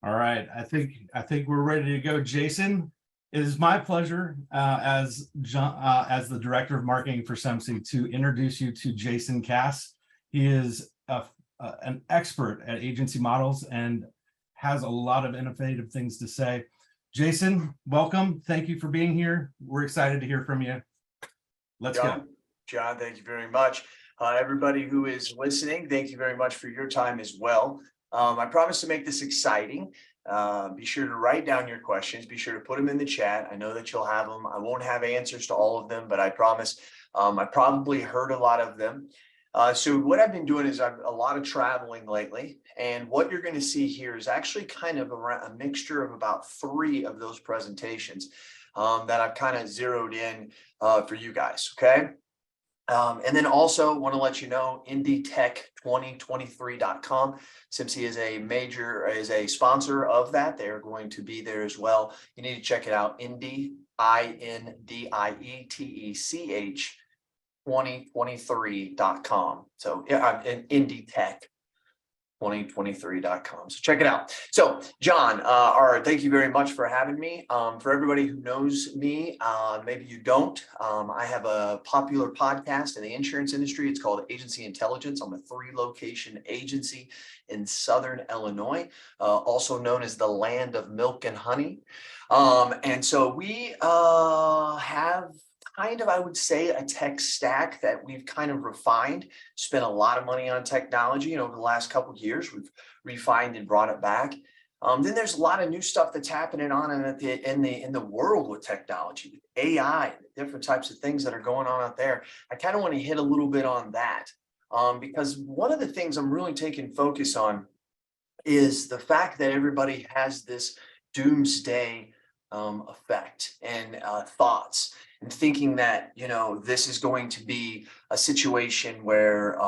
All right, I think we're ready to go. Jason, it is my pleasure as the director of marketing for Semsee to introduce you to Jason Cass. He is an expert at agency models and has a lot of innovative things to say. Jason, welcome. Thank you for being here. We're excited to hear from you. Let's go. John, thank you very much. Everybody who is listening, thank you very much for your time as well. I promise to make this exciting. Be sure to write down your questions. Be sure to put them in the chat. I know that you'll have them. I won't have answers to all of them, but I promise I probably heard a lot of them. So what I've been doing is I've a lot of traveling lately. And what you're going to see here is actually kind of a mixture of about 3 of those presentations that I've kind of zeroed in for you guys. Okay. And then also want to let you know, IndieTech2023.com. Semsee is a sponsor of that. They're going to be there as well. You need to check it out. Indie, INDIETECH 2023.com. So yeah, IndieTech2023.com. So check it out. So John, thank you very much for having me. For everybody who knows me, maybe you don't, I have a popular podcast in the insurance industry. It's called Agency Intelligence. I'm a 3-location agency in Southern Illinois, also known as the land of milk and honey. And so we have kind of, I would say, a tech stack that we've kind of refined, spent a lot of money on technology, and over the last couple of years, we've refined and brought it back. Then there's a lot of new stuff that's happening on in the world with technology, with AI, different types of things that are going on out there. I kind of want to hit a little bit on that because one of the things I'm really taking focus on is the fact that everybody has this doomsday effect and thoughts, and thinking that, this is going to be a situation where,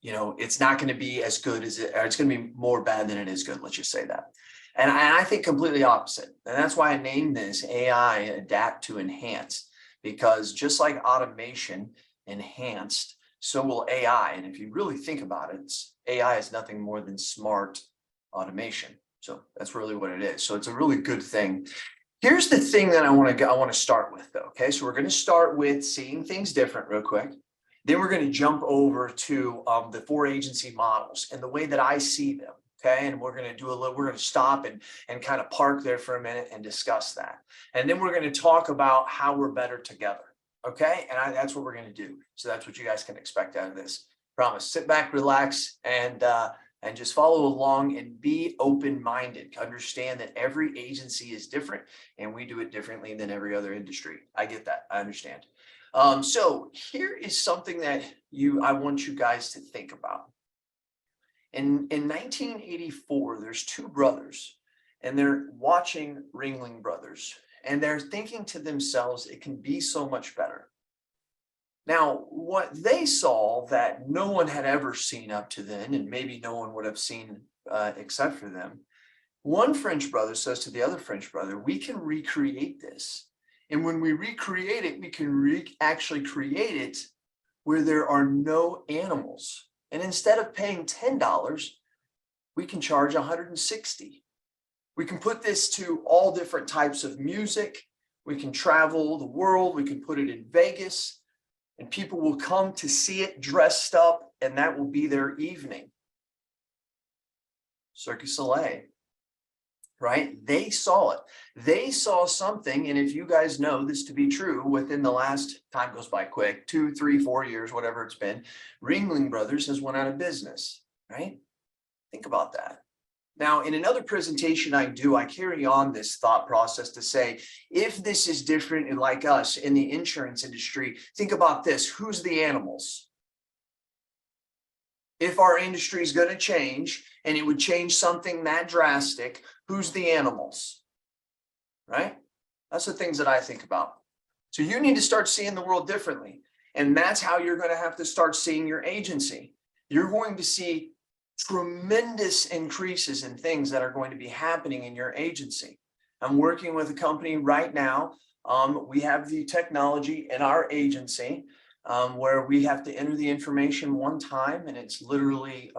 it's not going to be as good as it, or it's going to be more bad than it is good. Let's just say that. And I think completely opposite. And that's why I named this AI Adapt to Enhance, because just like automation enhanced, so will AI. And if you really think about it, AI is nothing more than smart automation. So that's really what it is. So it's a really good thing. Here's the thing that I want to start with, though. Okay, so we're going to start with seeing things different real quick. Then we're going to jump over to the 4 agency models and the way that I see them. Okay, and we're going to stop and kind of park there for a minute and discuss that. And then we're going to talk about how we're better together. Okay, and that's what we're going to do. So that's what you guys can expect out of this. Promise. Sit back, relax, and just follow along and be open-minded. Understand that every agency is different and we do it differently than every other industry. I get that. I understand. So here is something that I want you guys to think about. In 1984, there's 2 brothers and they're watching Ringling Brothers and they're thinking to themselves, it can be so much better. Now, what they saw that no one had ever seen up to then, and maybe no one would have seen except for them, one French brother says to the other French brother, we can recreate this. And when we recreate it, we can actually create it where there are no animals. And instead of paying $10, we can charge $160. We can put this to all different types of music. We can travel the world. We can put it in Vegas. And people will come to see it dressed up, and that will be their evening. Cirque du Soleil, right? They saw it. They saw something, and if you guys know this to be true, within the last, time goes by quick, 2, 3, 4 years, whatever it's been, Ringling Brothers has went out of business, right? Think about that. Now, in another presentation I carry on this thought process to say, if this is different and like us in the insurance industry, think about this. Who's the animals? If our industry is going to change and it would change something that drastic, who's the animals? Right? That's the things that I think about. So you need to start seeing the world differently. And that's how you're going to have to start seeing your agency. You're going to see tremendous increases in things that are going to be happening in your agency. I'm working with a company right now. We have the technology in our agency where we have to enter the information one time, and it's literally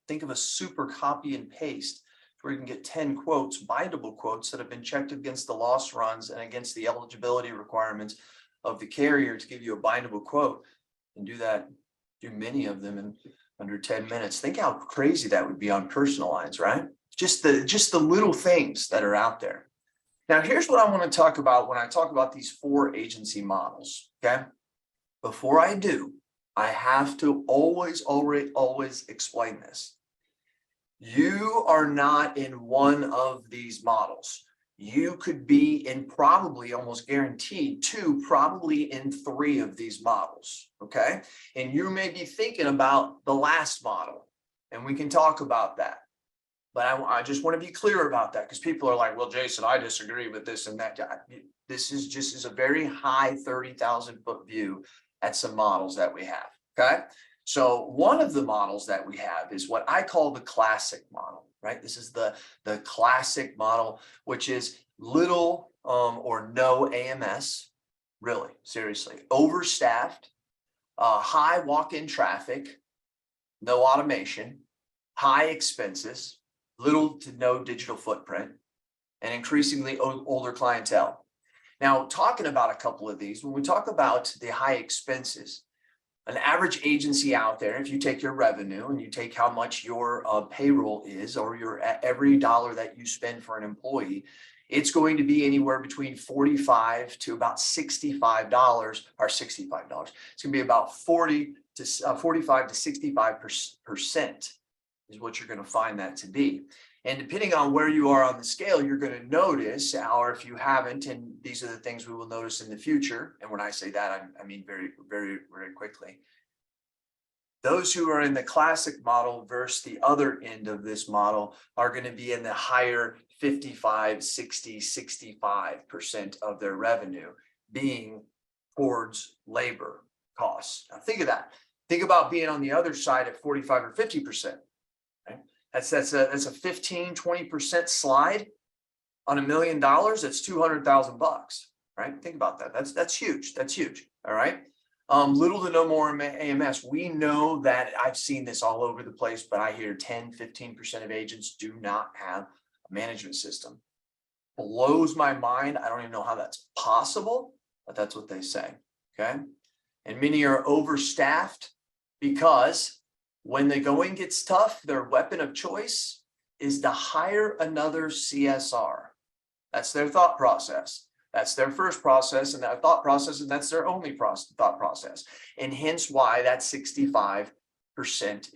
think of a super copy and paste where you can get 10 quotes, bindable quotes that have been checked against the loss runs and against the eligibility requirements of the carrier to give you a bindable quote, and do many of them in under 10 minutes. Think how crazy that would be on personal lines, right? Just the little things that are out there. Now, here's what I want to talk about when I talk about these 4 agency models, okay? Before I do, I have to always explain this. You are not in one of these models. You could be in probably almost guaranteed 2, probably in 3 of these models, okay? And you may be thinking about the last model, and we can talk about that. But I just want to be clear about that, because people are like, well, Jason, I disagree with this and that. This is just a very high 30,000-foot view at some models that we have, okay? So one of the models that we have is what I call the classic model, right? This is the classic model, which is little or no AMS, really, seriously, overstaffed, high walk-in traffic, no automation, high expenses, little to no digital footprint, and increasingly older clientele. Now, talking about a couple of these, when we talk about the high expenses, an average agency out there, if you take your revenue and you take how much your payroll is, or your every dollar that you spend for an employee, it's going to be anywhere between $45 to about $65 or $65. It's going to be about 45 to 65% is what you're going to find that to be. And depending on where you are on the scale, you're going to notice, or if you haven't, and these are the things we will notice in the future. And when I say that, I mean very, very, very quickly. Those who are in the classic model versus the other end of this model are going to be in the higher 55, 60, 65% of their revenue being towards labor costs. Now think of that. Think about being on the other side at 45 or 50%. Right? That's a 15, 20% slide on $1 million. That's $200,000, right? Think about that. That's huge. That's huge. All right. Little to no more AMS. We know that I've seen this all over the place, but I hear 10, 15% of agents do not have a management system. Blows my mind. I don't even know how that's possible, but that's what they say. Okay. And many are overstaffed because when the going gets tough, their weapon of choice is to hire another CSR. That's their thought process. That's their first process and that thought process, and that's their only thought process. And hence why that 65%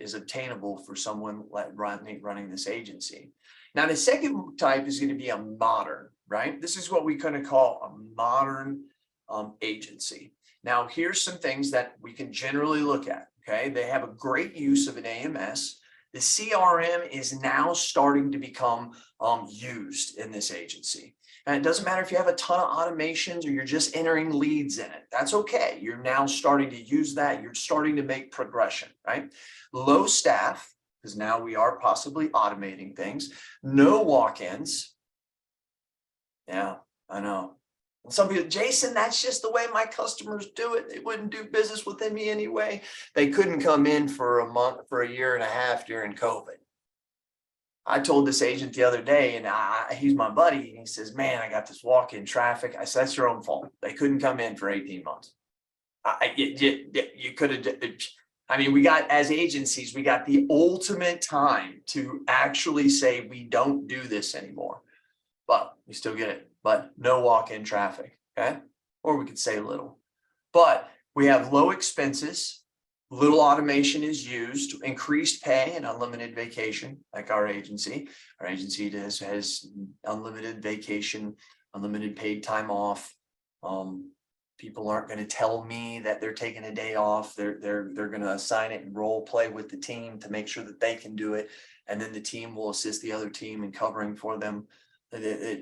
is obtainable for someone running this agency. Now, the second type is going to be a modern, right? This is what we kind of call a modern agency. Now, here's some things that we can generally look at. Okay, they have a great use of an AMS. The CRM is now starting to become used in this agency. And it doesn't matter if you have a ton of automations or you're just entering leads in it. That's okay. You're now starting to use that. You're starting to make progression, right? Low staff, because now we are possibly automating things. No walk-ins. Yeah, I know. Some people, Jason, that's just the way my customers do it. They wouldn't do business with me anyway. They couldn't come in for a month, for a year and a half during COVID. I told this agent the other day, and he's my buddy, and he says, man, I got this walk-in traffic. I said, that's your own fault. They couldn't come in for 18 months. You could have, I mean, we got, as agencies, we got the ultimate time to actually say we don't do this anymore. But we still get it. But no walk-in traffic, okay? Or we could say little. But we have low expenses, little automation is used, increased pay and unlimited vacation, like our agency. Our agency has unlimited vacation, unlimited paid time off. People aren't going to tell me that they're taking a day off. They're going to assign it and role play with the team to make sure that they can do it. And then the team will assist the other team in covering for them.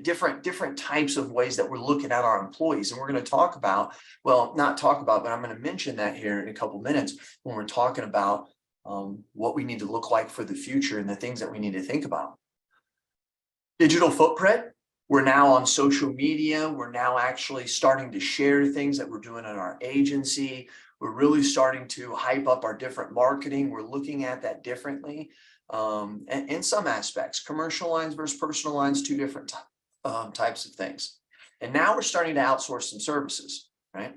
Different types of ways that we're looking at our employees. And we're going to talk about, well, not talk about, but I'm going to mention that here in a couple of minutes when we're talking about what we need to look like for the future and the things that we need to think about. Digital footprint. We're now on social media. We're now actually starting to share things that we're doing in our agency. We're really starting to hype up our different marketing. We're looking at that differently. in some aspects. Commercial lines versus personal lines, two different types of things. And now we're starting to outsource some services, right?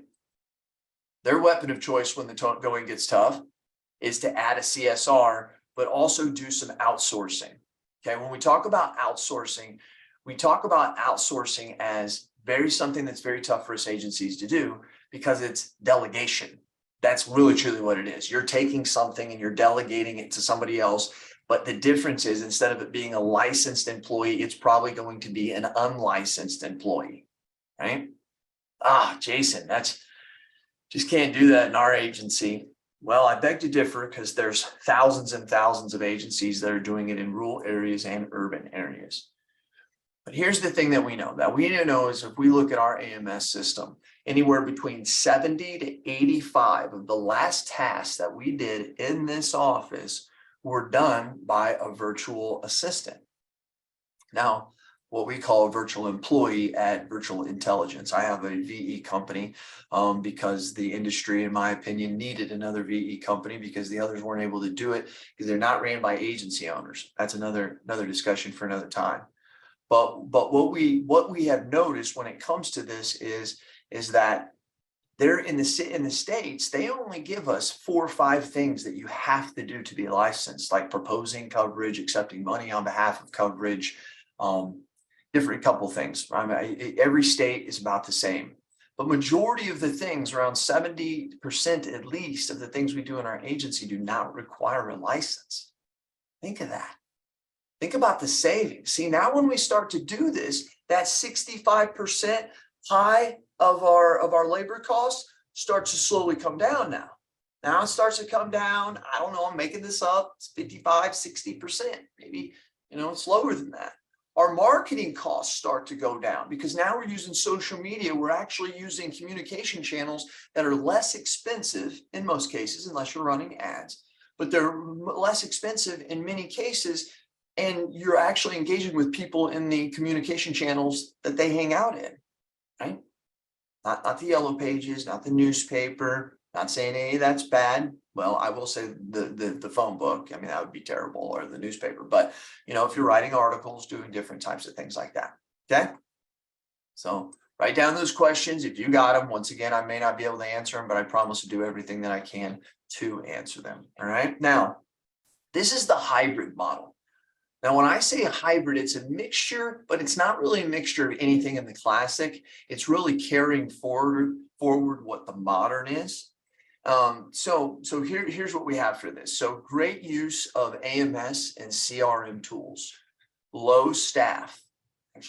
Their weapon of choice when the going gets tough is to add a CSR, but also do some outsourcing. Okay, when we talk about outsourcing, we talk about outsourcing as something that's very tough for us agencies to do because it's delegation. That's really truly what it is. You're taking something and you're delegating it to somebody else. But the difference is, instead of it being a licensed employee, it's probably going to be an unlicensed employee, right? Jason, just can't do that in our agency. Well, I beg to differ, because there's thousands and thousands of agencies that are doing it in rural areas and urban areas. But here's the thing that we know is, if we look at our AMS system, anywhere between 70 to 85 of the last tasks that we did in this office were done by a virtual assistant. Now, what we call a virtual employee at Virtual Intelligence. I have a VE company because the industry, in my opinion, needed another VE company because the others weren't able to do it because they're not ran by agency owners. That's another discussion for another time. But what we have noticed when it comes to this is that they're in the States, they only give us 4 or 5 things that you have to do to be licensed, like proposing coverage, accepting money on behalf of coverage, different couple things. Every state is about the same, but majority of the things, around 70% at least of the things we do in our agency, do not require a license. Think of that. Think about the savings. See, now when we start to do this, that 65% high of our labor costs starts to slowly come down now. Now it starts to come down. I don't know, I'm making this up. It's 55, 60%. Maybe, it's lower than that. Our marketing costs start to go down because now we're using social media. We're actually using communication channels that are less expensive in most cases, unless you're running ads, but they're less expensive in many cases. And you're actually engaging with people in the communication channels that they hang out in, right? Not the yellow pages, not the newspaper, not saying any of that's bad. Well, I will say the phone book, that would be terrible, or the newspaper. But, if you're writing articles, doing different types of things like that, okay? So write down those questions. If you got them, once again, I may not be able to answer them, but I promise to do everything that I can to answer them, all right? Now, this is the hybrid model. Now, when I say a hybrid, it's a mixture, but it's not really a mixture of anything in the classic. It's really carrying forward what the modern is. So here's what we have for this. So great use of AMS and CRM tools, low staff. And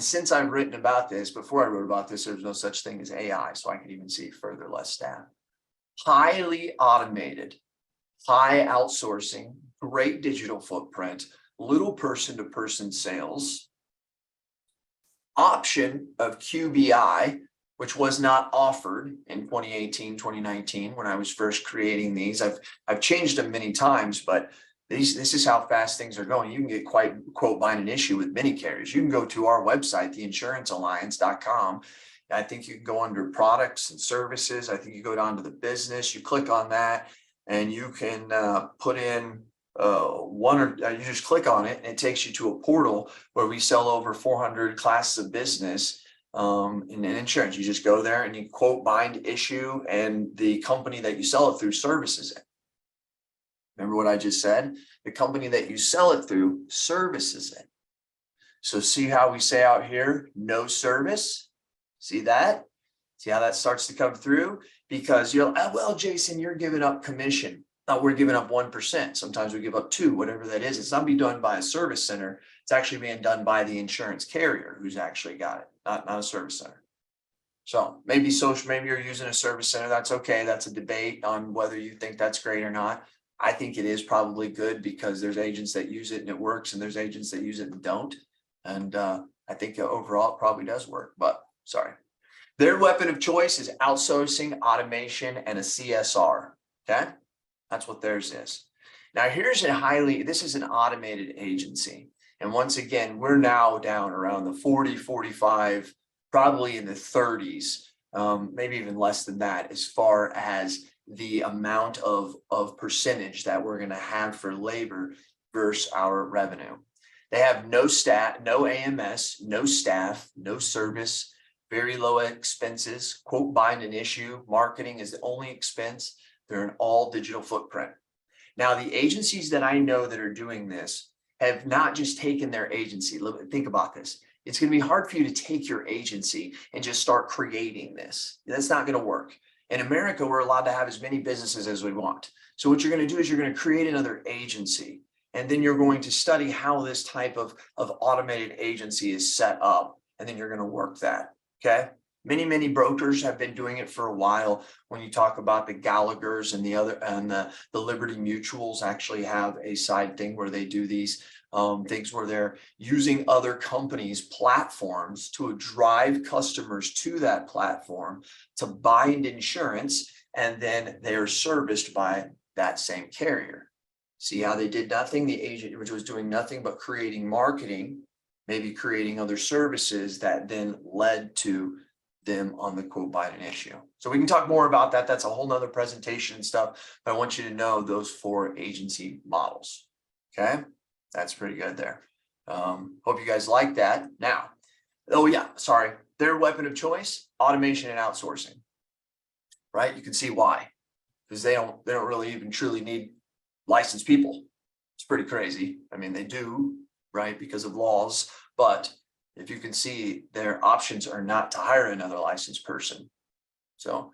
since I've written about this, before I wrote about this, there's no such thing as AI, so I can even see further less staff. Highly automated, high outsourcing, great digital footprint, little person-to-person sales, option of QBI, which was not offered in 2018, 2019, when I was first creating these. I've changed them many times, but this is how fast things are going. You can get quote bind an issue with many carriers. You can go to our website, theinsurancealliance.com. I think you can go under products and services. I think you go down to the business, you click on that, and you can put in you just click on it and it takes you to a portal where we sell over 400 classes of business in insurance. You just go there and you quote bind issue, and the company that you sell it through services it. Remember what I just said? The company that you sell it through services it. So see how we say out here, no service? See that? See how that starts to come through? Because well, Jason, you're giving up commission. We're giving up 1%. Sometimes we give up 2%, whatever that is. It's not being done by a service center. It's actually being done by the insurance carrier who's actually got it, not a service center. So maybe you're using a service center. That's okay. That's a debate on whether you think that's great or not. I think it is probably good because there's agents that use it and it works, and there's agents that use it and don't. And I think overall it probably does work, but sorry. Their weapon of choice is outsourcing, automation, and a CSR, okay? That's what theirs is. Now here's this is an automated agency. And once again, we're now down around the 40, 45, probably in the 30s, maybe even less than that, as far as the amount of percentage that we're going to have for labor versus our revenue. They have no no AMS, no staff, no service, very low expenses, quote bind and issue. Marketing is the only expense. They're an all digital footprint. Now, the agencies that I know that are doing this have not just taken their agency. Think about this. It's going to be hard for you to take your agency and just start creating this. That's not going to work. In America, we're allowed to have as many businesses as we want. So what you're going to do is you're going to create another agency, and then you're going to study how this type of automated agency is set up, and then you're going to work that. Okay. Many brokers have been doing it for a while. When you talk about the Gallaghers and the Liberty Mutuals actually have a side thing where they do these things where they're using other companies' platforms to drive customers to that platform to bind insurance, and then they are serviced by that same carrier. See how they did nothing? The agent, which was doing nothing but creating marketing, maybe creating other services that then led to them on the quote bind and issue. So we can talk more about that. That's a whole nother presentation and stuff, but I want you to know those 4 agency models. Okay, that's pretty good there. Hope you guys like that. Now, oh yeah, sorry, their weapon of choice, automation and outsourcing. Right? You can see why, because they don't really even truly need licensed people. It's pretty crazy. I mean, they do, right, because of laws, but if you can see, their options are not to hire another licensed person. So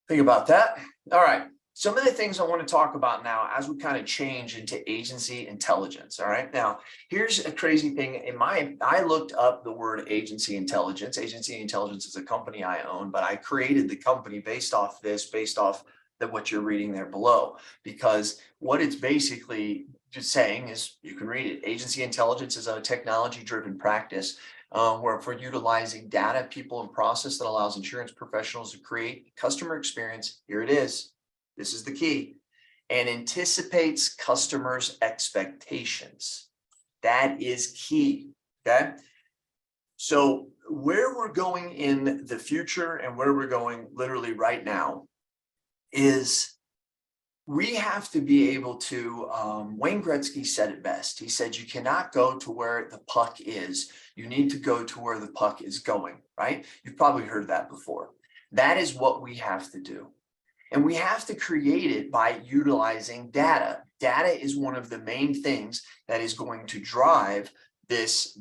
think about that. All right. Some of the things I want to talk about now as we kind of change into agency intelligence. All right. Now, here's a crazy thing. I looked up the word agency intelligence. Agency intelligence is a company I own, but I created the company based off what you're reading there below, because what it's basically just saying is, you can read it. Agency intelligence is a technology-driven practice where for utilizing data, people, and process that allows insurance professionals to create customer experience. Here it is. This is the key. And anticipates customers' expectations. That is key. Okay. So where we're going in the future and where we're going literally right now is we have to be able to, Wayne Gretzky said it best. He said, you cannot go to where the puck is. You need to go to where the puck is going, right? You've probably heard that before. That is what we have to do. And we have to create it by utilizing data. Data is one of the main things that is going to drive this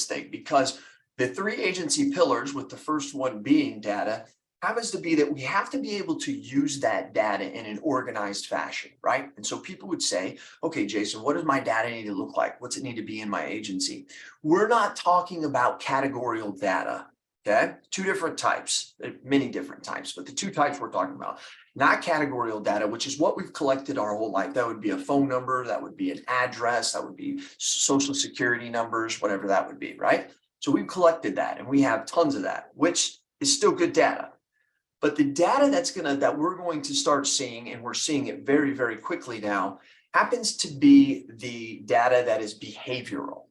thing, because the 3 agency pillars, with the first one being data, happens to be that we have to be able to use that data in an organized fashion, right? And so people would say, okay, Jason, what does my data need to look like? What's it need to be in my agency? We're not talking about categorical data, okay? 2 different types, many different types, but the 2 types we're talking about, not categorical data, which is what we've collected our whole life. That would be a phone number, that would be an address, that would be social security numbers, whatever that would be, right? So we've collected that, and we have tons of that, which is still good data. But the data that we're going to start seeing, and we're seeing it very, very quickly now, happens to be the data that is behavioral,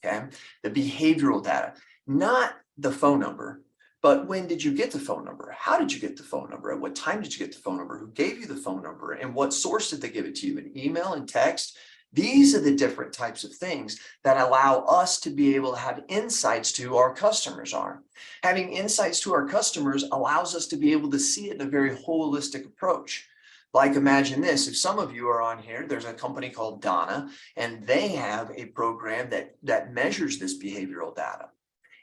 okay? The behavioral data, not the phone number, but when did you get the phone number? How did you get the phone number? At what time did you get the phone number? Who gave you the phone number? And what source did they give it to you? An email and text? These are the different types of things that allow us to be able to have insights to our customers are. Having insights to our customers allows us to be able to see it in a very holistic approach. Like, imagine this, if some of you are on here, there's a company called Donna, and they have a program that measures this behavioral data.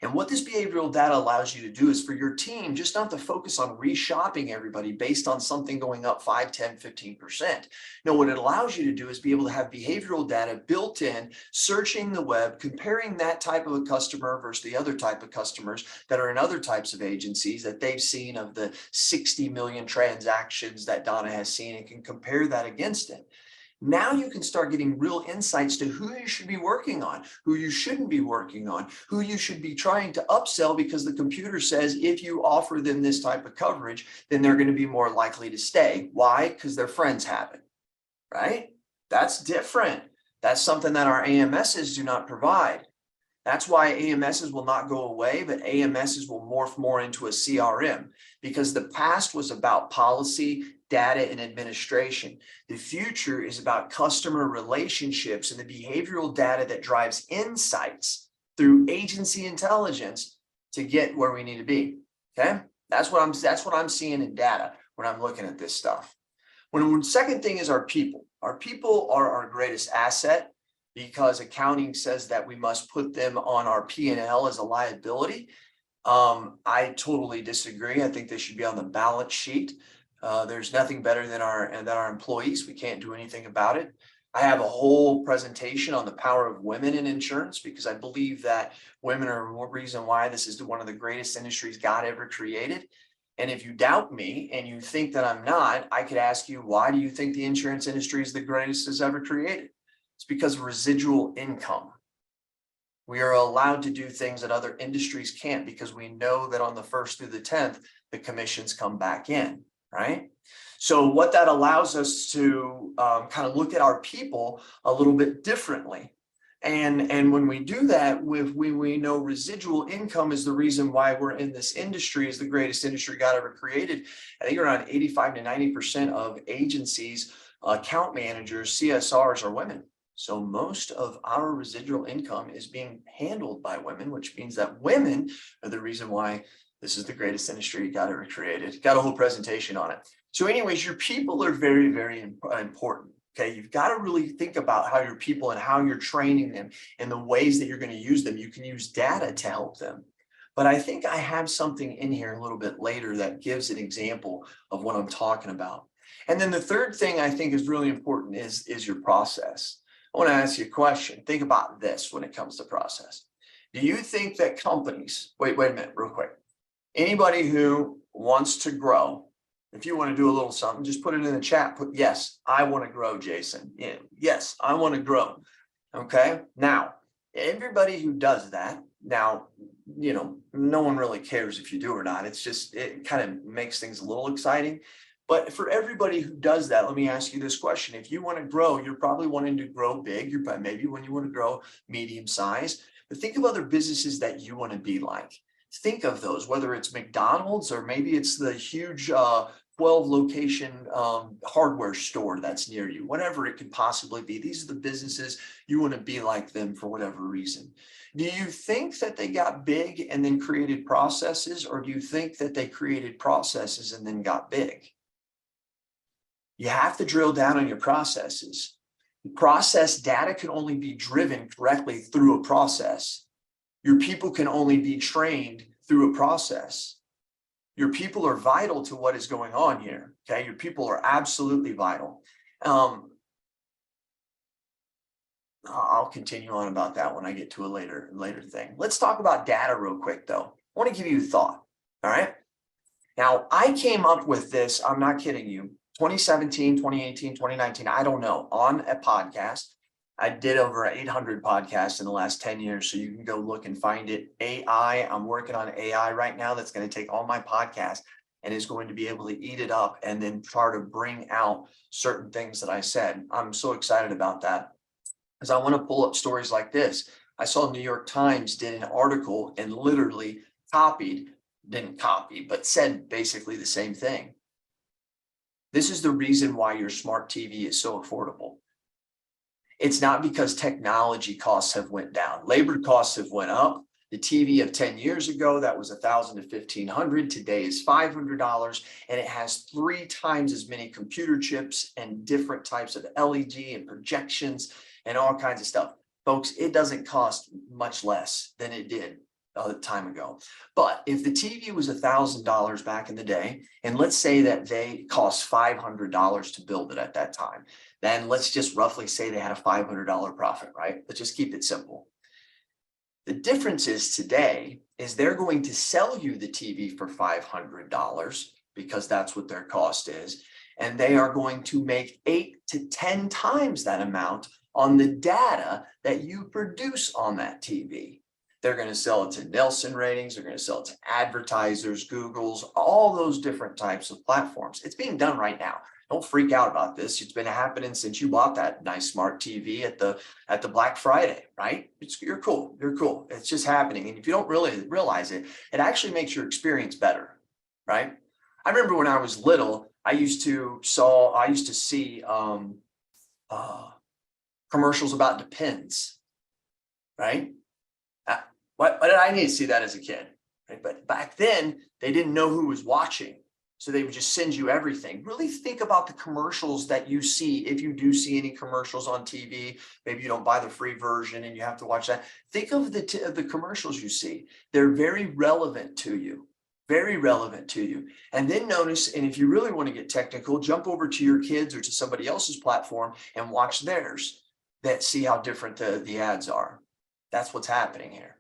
And what this behavioral data allows you to do is for your team, just not to focus on reshopping everybody based on something going up 5, 10, 15%. No, what it allows you to do is be able to have behavioral data built in, searching the web, comparing that type of a customer versus the other type of customers that are in other types of agencies that they've seen of the 60 million transactions that Donna has seen, and can compare that against it. Now you can start getting real insights to who you should be working on, who you shouldn't be working on, who you should be trying to upsell, because the computer says if you offer them this type of coverage, then they're going to be more likely to stay. Why? Because their friends have it, right? That's different. That's something that our AMSs do not provide. That's why AMSs will not go away, but AMSs will morph more into a CRM, because the past was about policy, data, and administration. The future is about customer relationships and the behavioral data that drives insights through agency intelligence to get where we need to be. Okay, that's what I'm seeing in data when I'm looking at this stuff. Second thing is our people. Our people are our greatest asset, because accounting says that we must put them on our P&L as a liability. I totally disagree. I think they should be on the balance sheet. There's nothing better than our employees. We can't do anything about it. I have a whole presentation on the power of women in insurance, because I believe that women are one reason why this is one of the greatest industries God ever created. And if you doubt me and you think that I'm not, I could ask you, why do you think the insurance industry is the greatest as ever created? It's because of residual income. We are allowed to do things that other industries can't, because we know that on the 1st through the 10th, the commissions come back in, right? So what that allows us to kind of look at our people a little bit differently. And when we do that, we know residual income is the reason why we're in this industry, is the greatest industry God ever created. I think around 85 to 90% of agencies, account managers, CSRs are women. So most of our residual income is being handled by women, which means that women are the reason why this is the greatest industry God ever created. Got a whole presentation on it. So anyways, your people are very, very important. Okay, you've got to really think about how your people and how you're training them and the ways that you're going to use them. You can use data to help them. But I think I have something in here a little bit later that gives an example of what I'm talking about. And then the third thing I think is really important is your process. I want to ask you a question. Think about this when it comes to process. Do you think that companies, wait a minute, real quick. Anybody who wants to grow, if you want to do a little something, just put it in the chat. Put, yes, I want to grow, Jason. Yeah, yes, I want to grow. Okay. Now, everybody who does that, now, you know, no one really cares if you do or not. It's just, it kind of makes things a little exciting. But for everybody who does that, let me ask you this question. If you want to grow, you're probably wanting to grow big. You're probably maybe when you want to grow medium size, but think of other businesses that you want to be like. Think of those, whether it's McDonald's or maybe it's the huge 12 location hardware store that's near you, whatever it could possibly be. These are the businesses you want to be like them for whatever reason. Do you think that they got big and then created processes, or do you think that they created processes and then got big? You have to drill down on your processes. Process data can only be driven correctly through a process. Your people can only be trained through a process. Your people are vital to what is going on here. Okay, your people are absolutely vital. I'll continue on about that when I get to a later thing. Let's talk about data real quick, though. I want to give you a thought. All right. Now, I came up with this. I'm not kidding you. 2017, 2018, 2019. I don't know, on a podcast. I did over 800 podcasts in the last 10 years. So you can go look and find it. AI, I'm working on AI right now. That's going to take all my podcasts and is going to be able to eat it up and then try to bring out certain things that I said. I'm so excited about that because I want to pull up stories like this. I saw New York Times did an article and literally didn't copy, but said basically the same thing. This is the reason why your smart TV is so affordable. It's not because technology costs have went down. Labor costs have went up. The TV of 10 years ago, that was $1,000 to $1,500. Today is $500, and it has 3 times as many computer chips and different types of LED and projections and all kinds of stuff. Folks, it doesn't cost much less than it did a time ago. But if the TV was $1,000 back in the day, and let's say that they cost $500 to build it at that time, then let's just roughly say they had a $500 profit, right? Let's just keep it simple. The difference is today is they're going to sell you the TV for $500 because that's what their cost is. And they are going to make 8 to 10 times that amount on the data that you produce on that TV. They're going to sell it to Nielsen ratings. They're going to sell it to advertisers, Google's, all those different types of platforms. It's being done right now. Don't freak out about this. It's been happening since you bought that nice smart TV at the Black Friday, right? You're cool. You're cool. It's just happening. And if you don't really realize it, it actually makes your experience better, right? I remember when I was little, I used to see commercials about Depends, right? Why did I need to see that as a kid? Right? But back then, they didn't know who was watching. So they would just send you everything. Really think about the commercials that you see. If you do see any commercials on TV, maybe you don't buy the free version and you have to watch that. Think of the commercials you see. They're very relevant to you, very relevant to you. And then notice, and if you really want to get technical, jump over to your kids or to somebody else's platform and watch theirs. See how different the ads are. That's what's happening here.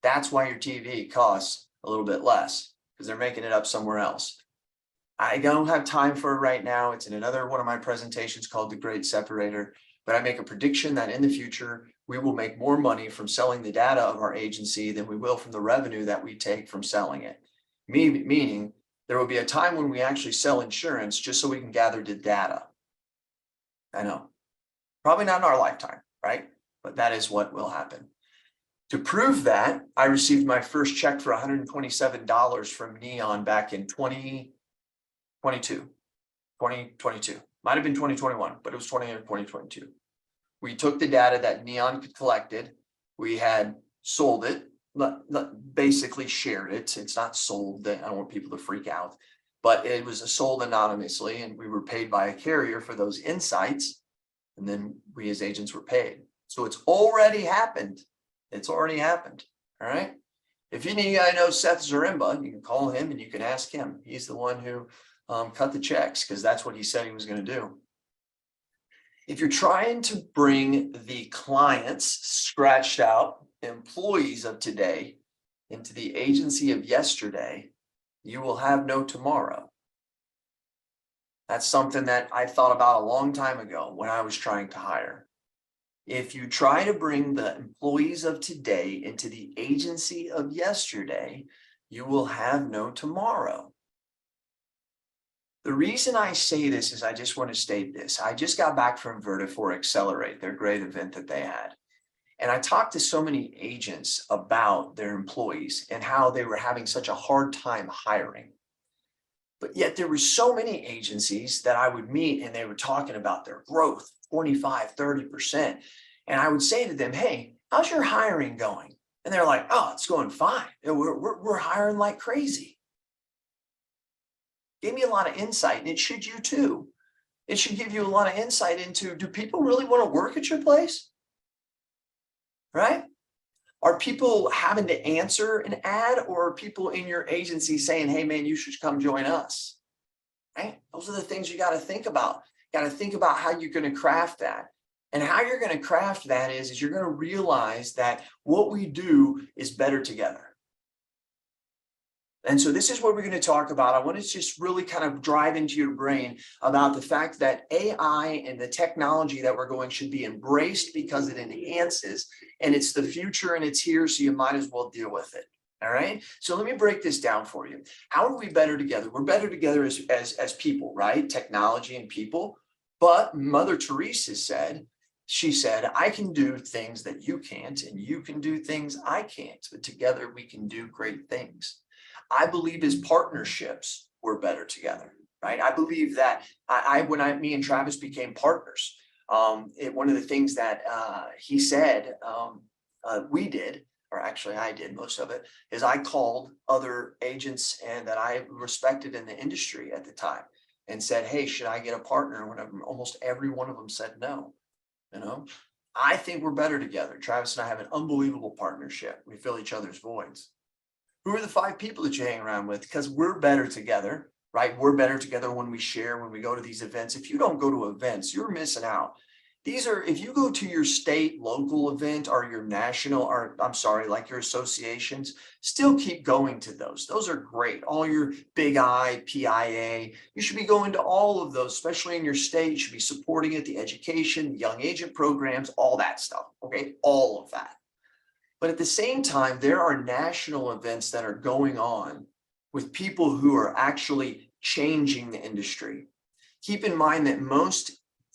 That's why your TV costs a little bit less, because they're making it up somewhere else. I don't have time for it right now. It's in another one of my presentations called The Great Separator, but I make a prediction that in the future, we will make more money from selling the data of our agency than we will from the revenue that we take from selling it. Meaning there will be a time when we actually sell insurance just so we can gather the data. I know, probably not in our lifetime, right? But that is what will happen. To prove that, I received my first check for $127 from Neon back in 2022. Might have been 2021, but it was 2022. We took the data that Neon collected. We had sold it, basically shared it. It's not sold. I don't want people to freak out, but it was sold anonymously, and we were paid by a carrier for those insights. And then we as agents were paid. So it's already happened. It's already happened. All right. If you need, I know Seth Zaremba, you can call him and you can ask him. He's the one who cut the checks, because that's what he said he was going to do. If you're trying to bring the clients scratched out employees of today into the agency of yesterday, you will have no tomorrow. That's something that I thought about a long time ago when I was trying to hire. If you try to bring the employees of today into the agency of yesterday, you will have no tomorrow. The reason I say this is I just want to state this. I just got back from Vertifor Accelerate, their great event that they had. And I talked to so many agents about their employees and how they were having such a hard time hiring. But yet there were so many agencies that I would meet and they were talking about their growth, 25, 30%. And I would say to them, hey, how's your hiring going? And they're like, oh, it's going fine. We're hiring like crazy. Gave me a lot of insight, and it should you too. It should give you a lot of insight into, do people really want to work at your place? Right? Are people having to answer an ad, or are people in your agency saying, hey man, you should come join us? Right? Those are the things you got to think about. You got to think about how you're going to craft that. And how you're going to craft that is you're going to realize that what we do is better together. And so this is what we're going to talk about. I want to just really kind of drive into your brain about the fact that AI and the technology that we're going should be embraced because it enhances, and it's the future and it's here. So you might as well deal with it. All right. So let me break this down for you. How are we better together? We're better together as people, right? Technology and people. But Mother Teresa said, I can do things that you can't, and you can do things I can't, but together we can do great things. I believe as partnerships, we're better together, right? I believe that me and Travis became partners. One of the things that he said we did, or actually I did most of it, is I called other agents and that I respected in the industry at the time and said, hey, should I get a partner? And almost every one of them said no. You know, I think we're better together. Travis and I have an unbelievable partnership. We fill each other's voids. Who are the 5 people that you hang around with? Because we're better together, right? We're better together when we share, when we go to these events. If you don't go to events, you're missing out. If you go to your state local event or your national, or I'm sorry, like your associations, still keep going to those. Those are great. All your Big I, PIA, you should be going to all of those, especially in your state. You should be supporting it, the education, young agent programs, all that stuff. Okay, all of that. But at the same time, there are national events that are going on with people who are actually changing the industry. Keep in mind that most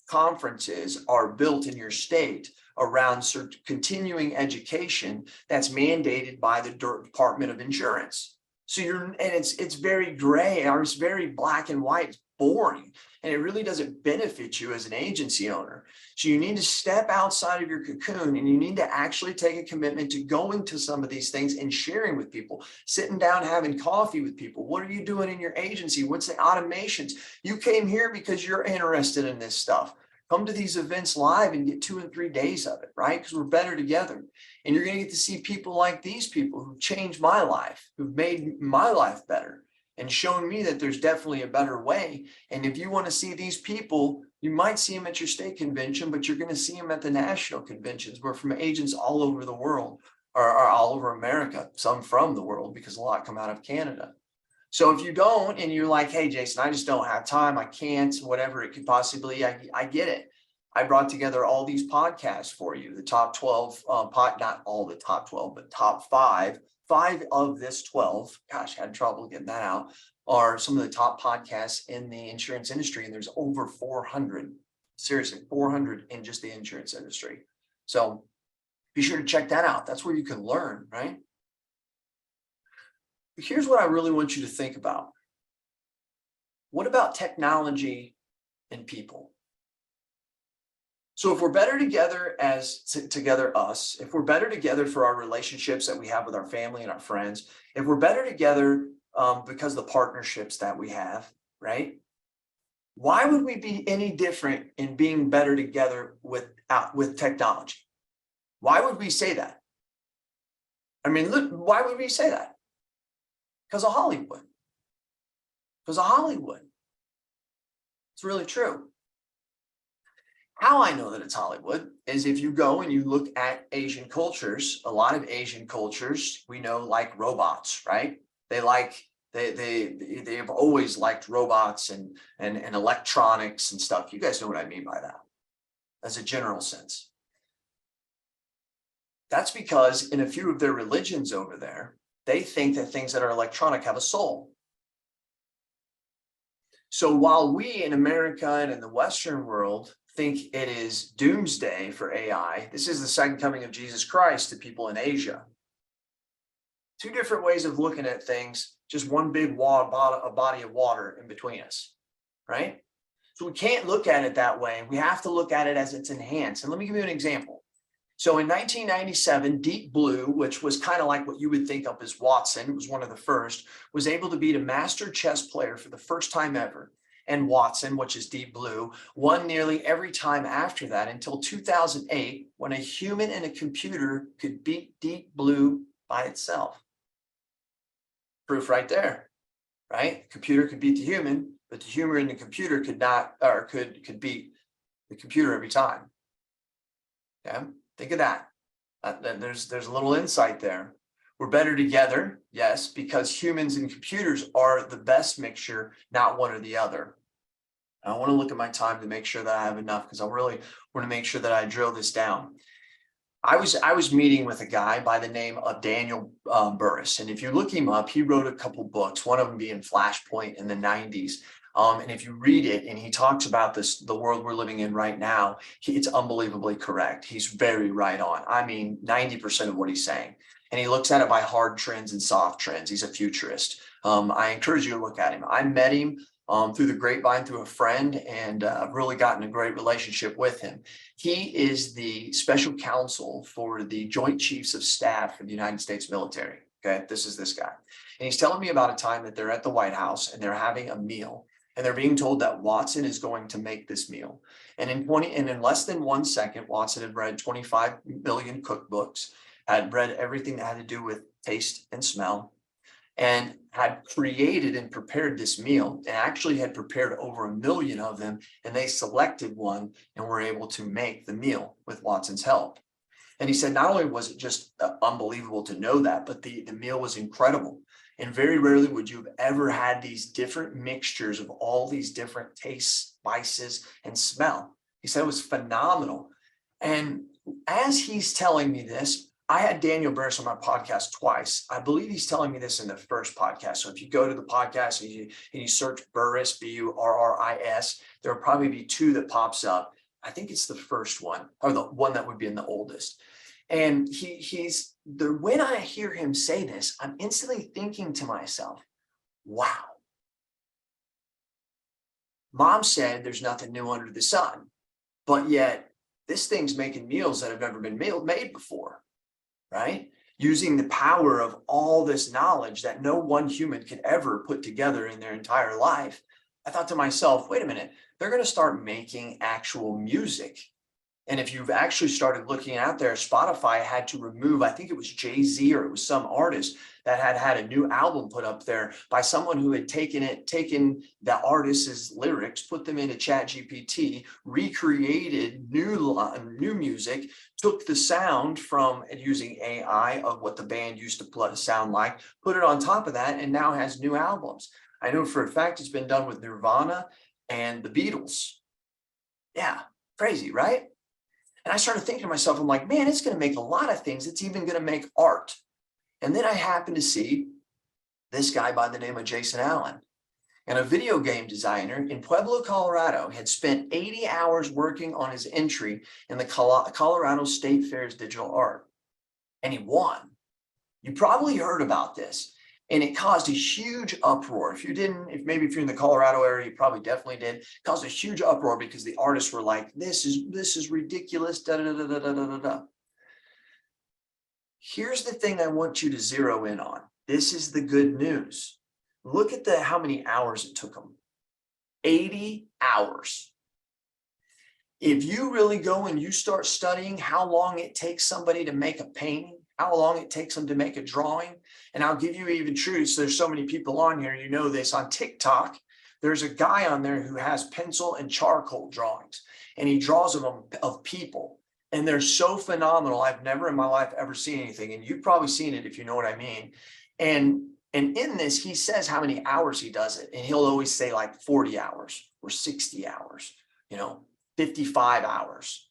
conferences are built in your state around continuing education that's mandated by the Department of Insurance. So it's very gray, or it's very black and white, it's boring, and it really doesn't benefit you as an agency owner. So you need to step outside of your cocoon, and you need to actually take a commitment to going to some of these things and sharing with people, sitting down, having coffee with people. What are you doing in your agency? What's the automations? You came here because you're interested in this stuff. Come to these events live and get 2 and 3 days of it, right? Because we're better together. And you're going to get to see people like these people who've changed my life, who've made my life better and shown me that there's definitely a better way. And if you want to see these people, you might see them at your state convention, but you're going to see them at the national conventions. We're from agents all over the world, or all over America, some from the world, because a lot come out of Canada. So if you don't, and you're like, hey, Jason, I just don't have time, I can't, whatever it could possibly, I get it. I brought together all these podcasts for you, the top 12, not all the top 12, but top 5 of this 12, gosh, I had trouble getting that out, are some of the top podcasts in the insurance industry. And there's over 400, seriously, 400 in just the insurance industry. So be sure to check that out. That's where you can learn, right? But here's what I really want you to think about. What about technology and people? So if we're better together us, if we're better together for our relationships that we have with our family and our friends, if we're better together because of the partnerships that we have, right? Why would we be any different in being better together with technology? Why would we say that? I mean, look, why would we say that? Because of Hollywood. Because of Hollywood. It's really true. How I know that it's Hollywood is if you go and you look at Asian cultures, a lot of Asian cultures we know like robots, right? They've always liked robots and electronics and stuff. You guys know what I mean by that, as a general sense. That's because in a few of their religions over there, they think that things that are electronic have a soul. So while we in America and in the Western world think it is doomsday for AI, this is the second coming of Jesus Christ to people in Asia. Two different ways of looking at things, just one big body of water in between us, right? So we can't look at it that way. We have to look at it as it's enhanced. And let me give you an example. So in 1997, Deep Blue, which was kind of like what you would think of as Watson, it was one of the first, was able to beat a master chess player for the first time ever. And Watson, which is Deep Blue, won nearly every time after that until 2008, when a human and a computer could beat Deep Blue by itself. Proof right there, right? Computer could beat the human, but the human and the computer could not, or could beat the computer every time. Yeah. Think of that. There's a little insight there. We're better together, yes, because humans and computers are the best mixture, not one or the other. I want to look at my time to make sure that I have enough, because I really want to make sure that I drill this down. I was meeting with a guy by the name of Daniel Burris, and if you look him up, he wrote a couple books, one of them being Flashpoint in the 90s. And if you read it and he talks about the world we're living in right now, it's unbelievably correct. He's very right on. I mean, 90% of what he's saying. And he looks at it by hard trends and soft trends. He's a futurist. I encourage you to look at him. I met him through the grapevine, through a friend, and I've really gotten a great relationship with him. He is the special counsel for the Joint Chiefs of Staff for the United States military. Okay, this is this guy. And he's telling me about a time that they're at the White House and they're having a meal. And they're being told that Watson is going to make this meal. And in less than 1 second, Watson had read 25 million cookbooks, had read everything that had to do with taste and smell, and had created and prepared this meal, and actually had prepared over 1 million of them. And they selected one and were able to make the meal with Watson's help. And he said, not only was it just unbelievable to know that, but the meal was incredible. And very rarely would you have ever had these different mixtures of all these different tastes, spices, and smell. He said it was phenomenal. And as he's telling me this, I had Daniel Burris on my podcast twice. I believe he's telling me this in the first podcast. So if you go to the podcast and you search Burris, Burris, there will probably be 2 that pops up. I think it's the first one, or the one that would be in the oldest. And when I hear him say this, I'm instantly thinking to myself, wow. Mom said there's nothing new under the sun, but yet this thing's making meals that have never been made before, right? Using the power of all this knowledge that no one human could ever put together in their entire life. I thought to myself, wait a minute, they're going to start making actual music. And if you've actually started looking out there, Spotify had to remove, I think it was Jay-Z or it was some artist that had a new album put up there by someone who had taken the artist's lyrics, put them into ChatGPT, recreated new music, took the sound from using AI of what the band used to sound like, put it on top of that, and now has new albums. I know for a fact it's been done with Nirvana and the Beatles. Yeah, crazy, right? And I started thinking to myself, I'm like, man, it's going to make a lot of things. It's even going to make art. And then I happened to see this guy by the name of Jason Allen, and a video game designer in Pueblo, Colorado, had spent 80 hours working on his entry in the Colorado State Fair's digital art. And he won. You probably heard about this. And it caused a huge uproar. If maybe you're in the Colorado area, you probably definitely did. It caused a huge uproar because the artists were like, this is ridiculous, da da da da da da da. Here's the thing I want you to zero in on. This is the good news. Look at how many hours it took them. 80 hours. If you really go and you start studying how long it takes somebody to make a painting, how long it takes them to make a drawing. And I'll give you even truths. There's so many people on here, you know this, on TikTok, there's a guy on there who has pencil and charcoal drawings, and he draws them of people. And they're so phenomenal. I've never in my life ever seen anything. And you've probably seen it if you know what I mean. And in this, he says how many hours he does it. And he'll always say like 40 hours or 60 hours, 55 hours.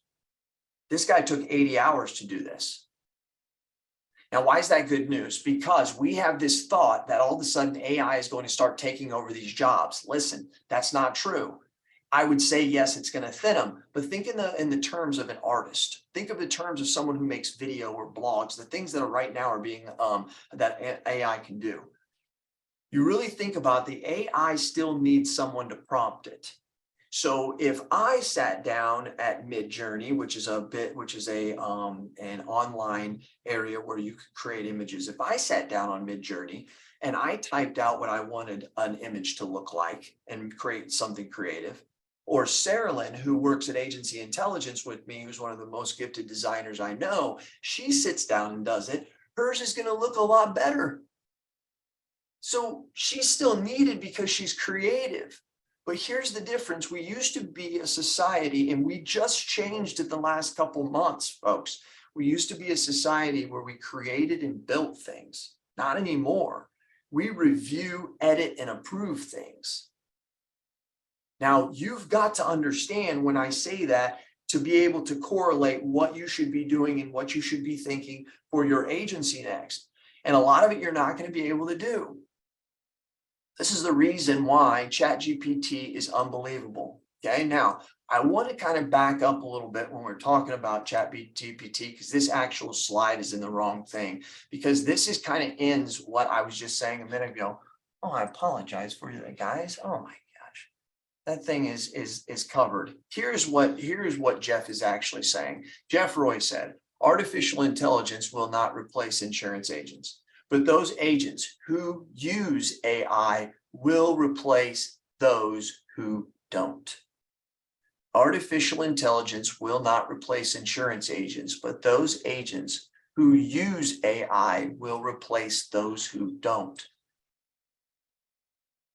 This guy took 80 hours to do this. Now, why is that good news? Because we have this thought that all of a sudden AI is going to start taking over these jobs. Listen, that's not true. I would say, yes, it's going to thin them, but think in the terms of an artist. Think of the terms of someone who makes video or blogs, the things that are right now are being, that AI can do. You really think about the AI still needs someone to prompt it. So if I sat down at Midjourney, which is an online area where you could create images. If I sat down on Midjourney and I typed out what I wanted an image to look like and create something creative, or Saralyn, who works at Agency Intelligence with me, who's one of the most gifted designers I know, she sits down and does it. Hers is going to look a lot better. So she's still needed because she's creative. But here's the difference. We used to be a society, and we just changed it the last couple months, folks. We used to be a society where we created and built things. Not anymore. We review, edit, and approve things. Now, you've got to understand when I say that to be able to correlate what you should be doing and what you should be thinking for your agency next. And a lot of it you're not going to be able to do. This is the reason why ChatGPT is unbelievable. Okay, now I want to kind of back up a little bit when we're talking about ChatGPT, because this actual slide is in the wrong thing, because this is kind of ends what I was just saying a minute ago. Oh, I apologize for you guys. Oh my gosh, that thing is covered. Here's what Jeff is actually saying. Jeff Roy said, artificial intelligence will not replace insurance agents, but those agents who use AI will replace those who don't. Artificial intelligence will not replace insurance agents, but those agents who use AI will replace those who don't.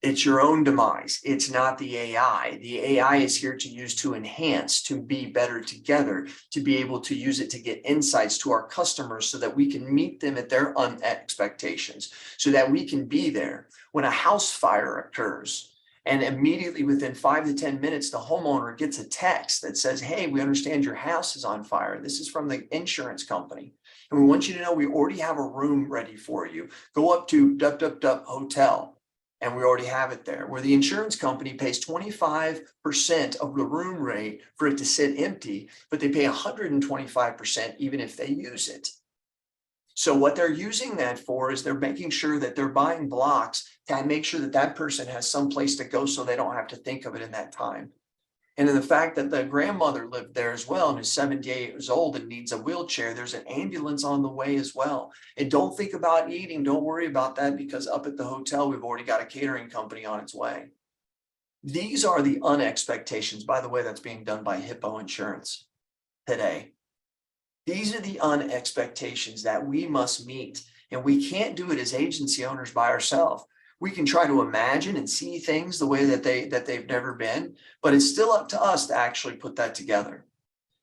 It's your own demise. It's not the AI. The AI is here to use to enhance, to be better together, to be able to use it to get insights to our customers so that we can meet them at their expectations, so that we can be there when a house fire occurs And immediately within 5 to 10 minutes, the homeowner gets a text that says, hey, we understand your house is on fire. This is from the insurance company. And we want you to know we already have a room ready for you. Go up to hotel. And we already have it there, where the insurance company pays 25% of the room rate for it to sit empty, but they pay 125% even if they use it. So what they're using that for is they're making sure that they're buying blocks to make sure that that person has some place to go so they don't have to think of it in that time. And in the fact that the grandmother lived there as well and is 78 years old and needs a wheelchair, there's an ambulance on the way as well. And don't think about eating. Don't worry about that, because up at the hotel, we've already got a catering company on its way. These are the unexpectations, by the way, that's being done by Hippo Insurance today. These are the unexpectations that we must meet, and we can't do it as agency owners by ourselves. We can try to imagine and see things the way that they've never been, but it's still up to us to actually put that together.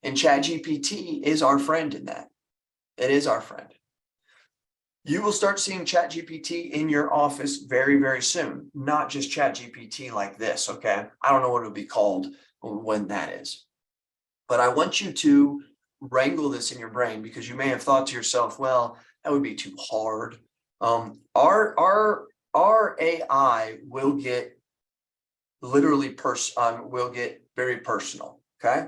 And ChatGPT is our friend in that. It is our friend. You will start seeing ChatGPT in your office very, very soon. Not just ChatGPT like this, okay? I don't know what it'll be called when that is. But I want you to wrangle this in your brain, because you may have thought to yourself, well, that would be too hard. Our AI will get literally will get very personal, okay?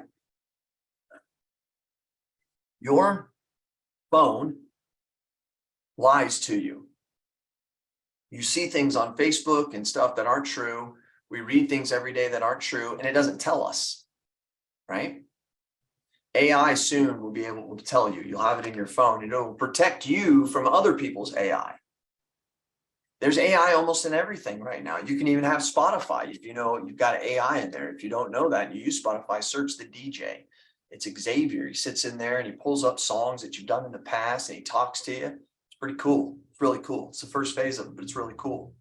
Your phone lies to you. You see things on Facebook and stuff that aren't true. We read things every day that aren't true, and it doesn't tell us, right? AI soon will be able to tell you. You'll have it in your phone, and it will protect you from other people's AI. There's AI almost in everything right now. You can even have Spotify. If you know you've got AI in there. If you don't know that and you use Spotify, search the DJ. It's Xavier. He sits in there and he pulls up songs that you've done in the past and he talks to you. It's pretty cool. It's really cool. It's the first phase of it, but it's really cool.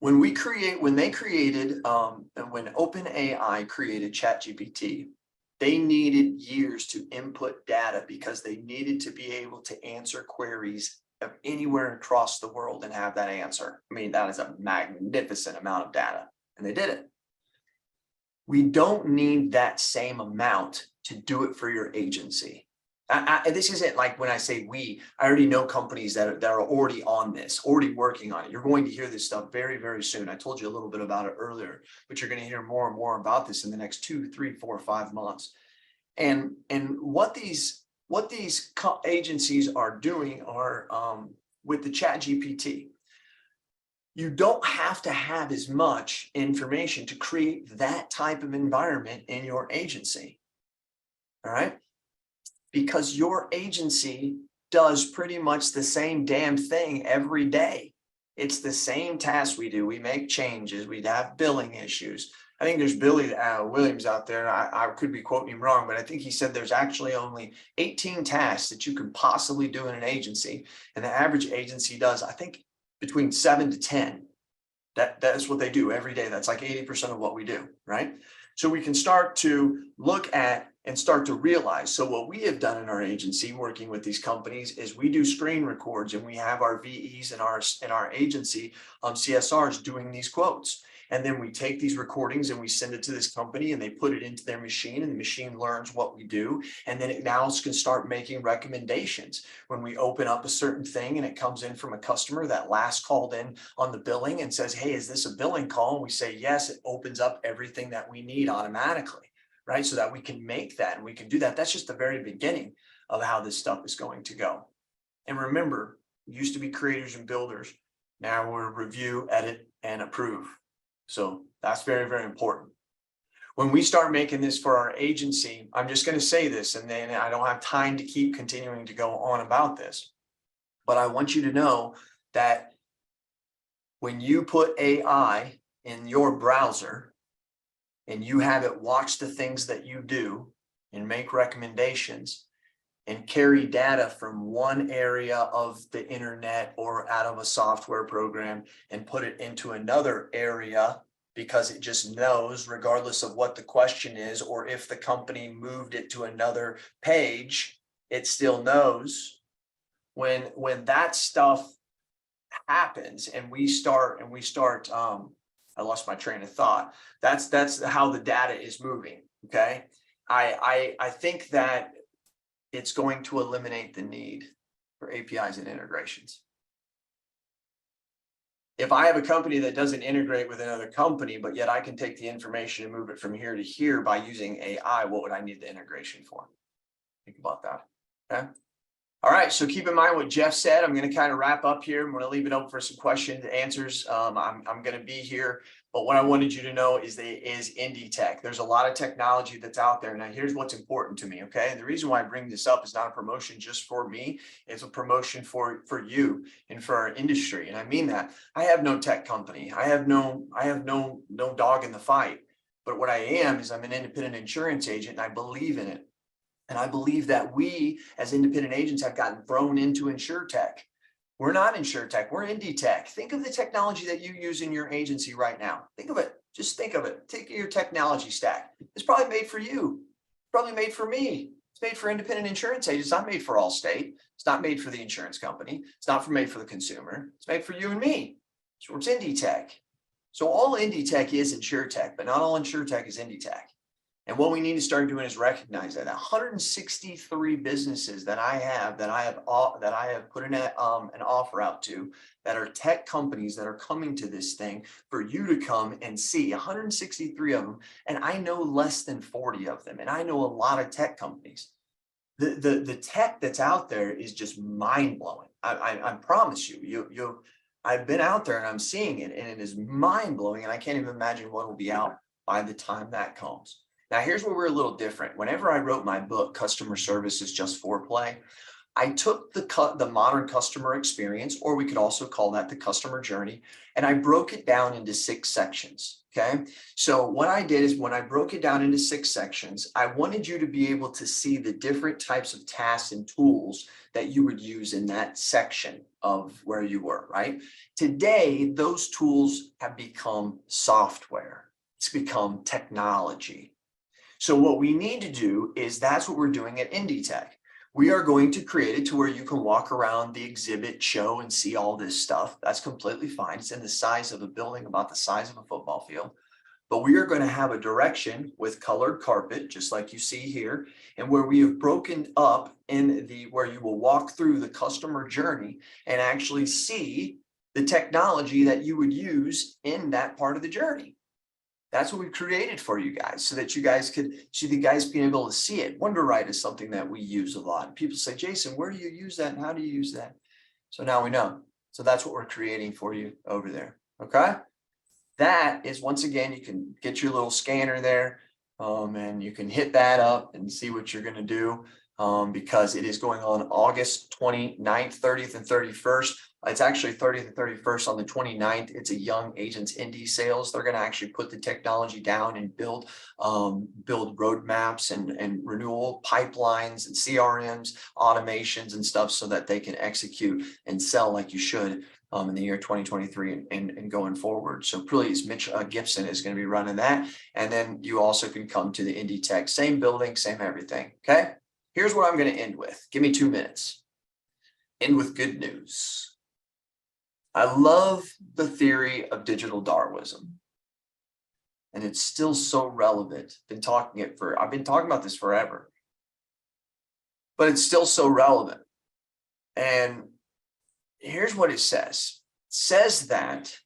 When they created, and when OpenAI created ChatGPT, they needed years to input data because they needed to be able to answer queries of anywhere across the world and have that answer. I mean, that is a magnificent amount of data, and they did it. We don't need that same amount to do it for your agency. This isn't like when I say we, I already know companies that are already on this, already working on it. You're going to hear this stuff very, very soon. I told you a little bit about it earlier, but you're going to hear more and more about this in the next 2, 3, 4, 5 months. And what these agencies are doing are with the ChatGPT. You don't have to have as much information to create that type of environment in your agency. All right? Because your agency does pretty much the same damn thing every day. It's the same task we do. We make changes. We have billing issues. I think there's Billy Williams out there. I could be quoting him wrong, but I think he said there's actually only 18 tasks that you can possibly do in an agency. And the average agency does, I think, between 7 to 10. That's what they do every day. That's like 80% of what we do, right? So we can start to look at and start to realize. So what we have done in our agency working with these companies is we do screen records, and we have our VEs in our agency CSRs doing these quotes. And then we take these recordings and we send it to this company, and they put it into their machine, and the machine learns what we do. And then it now can start making recommendations. When we open up a certain thing and it comes in from a customer that last called in on the billing and says, hey, is this a billing call? And we say, yes, it opens up everything that we need automatically, right? So that we can make that and we can do that. That's just the very beginning of how this stuff is going to go. And remember, we used to be creators and builders. Now we're review, edit, and approve. So that's very, very important. When we start making this for our agency, I'm just going to say this, and then I don't have time to keep continuing to go on about this. But I want you to know that when you put AI in your browser and you have it watch the things that you do and make recommendations and carry data from one area of the internet or out of a software program and put it into another area, because it just knows, regardless of what the question is, or if the company moved it to another page, it still knows. When that stuff happens and we start I lost my train of thought. That's how the data is moving. Okay. I think that it's going to eliminate the need for APIs and integrations. If I have a company that doesn't integrate with another company, but yet I can take the information and move it from here to here by using AI, what would I need the integration for? Think about that. Okay. All right. So keep in mind what Jeff said. I'm going to kind of wrap up here. I'm going to leave it open for some questions and answers. I'm going to be here. But what I wanted you to know is indie tech. There's a lot of technology that's out there. Now, here's what's important to me. Okay. And the reason why I bring this up is not a promotion just for me. It's a promotion for you and for our industry. And I mean that. I have no tech company. I have no dog in the fight. But what I am is I'm an independent insurance agent, and I believe in it. And I believe that we as independent agents have gotten thrown into insurtech. We're not insurtech, we're indie tech. Think of the technology that you use in your agency right now. Think of it, just think of it. Take your technology stack. It's probably made for you, probably made for me. It's made for independent insurance agents. It's not made for Allstate. It's not made for the insurance company. It's not made for the consumer. It's made for you and me. So it's indie tech. So all indie tech is insurtech, but not all insurtech is indie tech. And what we need to start doing is recognize that 163 businesses that I have put in an offer out to, that are tech companies that are coming to this thing for you to come and see. 163 of them, and I know less than 40 of them, and I know a lot of tech companies. The tech that's out there is just mind blowing. I promise you. I've been out there and I'm seeing it, and it is mind blowing, and I can't even imagine what will be out by the time that comes. Now, here's where we're a little different. Whenever I wrote my book, Customer Service is Just Foreplay, I took the modern customer experience, or we could also call that the customer journey, and I broke it down into 6 sections. Okay. So what I did is when I broke it down into 6 sections, I wanted you to be able to see the different types of tasks and tools that you would use in that section of where you were, right? Today, those tools have become software. It's become technology. So what we need to do is that's what we're doing at Indie Tech. We are going to create it to where you can walk around the exhibit show and see all this stuff. That's completely fine. It's in the size of a building, about the size of a football field. But we are going to have a direction with colored carpet, just like you see here, and where we have broken up where you will walk through the customer journey and actually see the technology that you would use in that part of the journey. That's what we created for you guys, so that you guys being able to see it. WonderWrite is something that we use a lot. People say, Jason, where do you use that and how do you use that? So now we know. So that's what we're creating for you over there. Okay. That is, once again, you can get your little scanner there and you can hit that up and see what you're going to do because it is going on August 29th, 30th, and 31st. It's actually 30th and 31st on the 29th. It's a young agents indie sales. They're going to actually put the technology down and build roadmaps and renewal pipelines and CRMs, automations and stuff so that they can execute and sell like you should in the year 2023 and going forward. So please, Mitch Gibson is going to be running that. And then you also can come to the Indie Tech, same building, same everything. Okay. Here's what I'm going to end with. Give me 2 minutes. End with good news. I love the theory of digital Darwinism, and it's still so relevant. I've been talking about this forever, but it's still so relevant. And here's what it says. It says that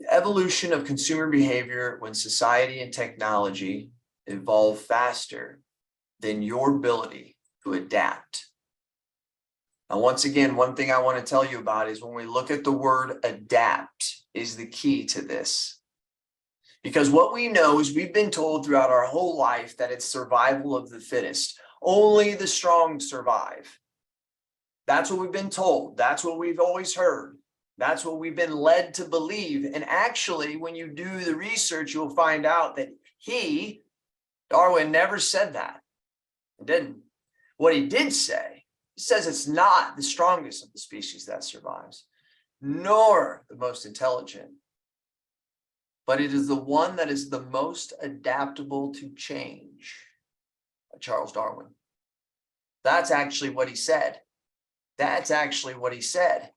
the evolution of consumer behavior when society and technology evolve faster than your ability to adapt. Now, once again, one thing I want to tell you about is when we look at the word adapt is the key to this. Because what we know is we've been told throughout our whole life that it's survival of the fittest. Only the strong survive. That's what we've been told. That's what we've always heard. That's what we've been led to believe. And actually, when you do the research, you'll find out that Darwin never said that. He didn't. What he did say, he says it's not the strongest of the species that survives, nor the most intelligent, but it is the one that is the most adaptable to change. Charles Darwin. That's actually what he said. That's actually what he said.